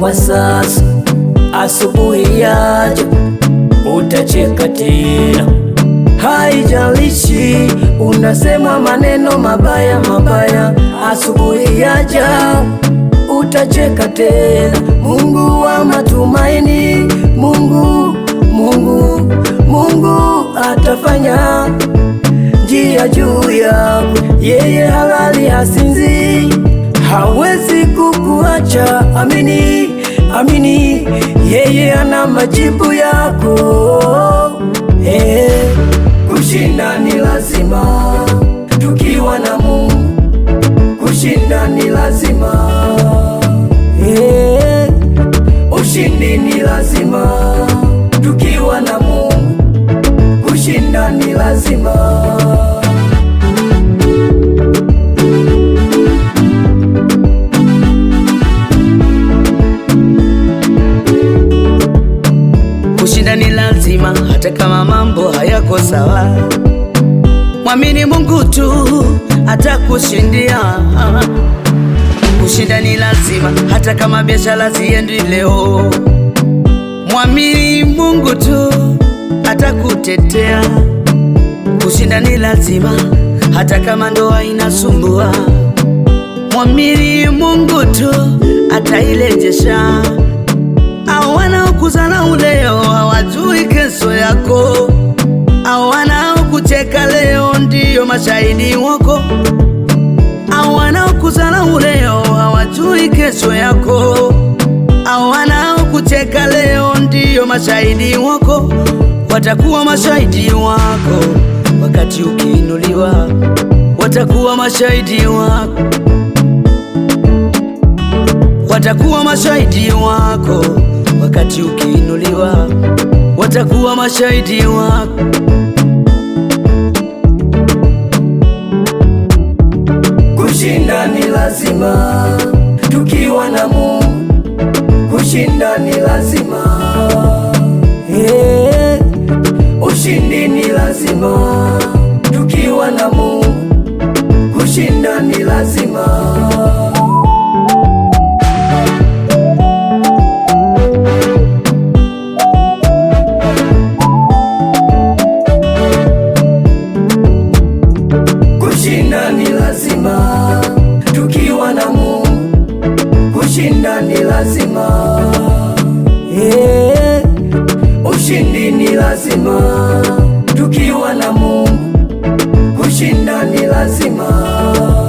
kwa sasa, asubuhi yaja utacheka tena. Haijalishi unasema maneno mabaya mabaya, asubuhi yaja utacheka tena. Mungu wa matumaini, Mungu atafanya njia juu yako. Yeye halali hasinzi, hawezi kukuacha. Amini, amini, yeye ana majibu yako. Kushinda ni lazima tukiwa na Mungu, kushinda ni lazima. Ushindi ni lazima tukiwa na Mungu, kushinda ni lazima. Kushinda ni lazima hata kama mambo hayako sawa. Mwamini Mungu tu atakushindia. Kushinda ni lazima hata kama biashara ziendi leo. Mwamini Mungu tu atakutetea. Kushinda ni lazima hata kama ndoa inasumbua. Mwamini Mungu tu atairejesha. Hao wanaokudharau leo hawajui kesho yako. Hao wanaokucheka leo ndiyo mashahidi wako. Hao wanaokudharau leo hawajui kesho yako. Hao wanaokucheka leo ndiyo mashahidi wako. Watakuwa mashahidi wako wakati ukiinuliwa. Watakuwa mashahidi wako. Watakuwa mashahidi wako wakati ukiinuliwa. Watakuwa mashahidi wako. Kushinda ni lazima tukiwa na Mungu, kushinda ni lazima. Ushindi ni lazima tukiwa na Mungu, kushinda ni lazima. Kushinda ni lazima tukiwa na Mungu, kushinda ni lazima. Ushindi ni lazima tukiwa na Mungu, kushinda ni lazima.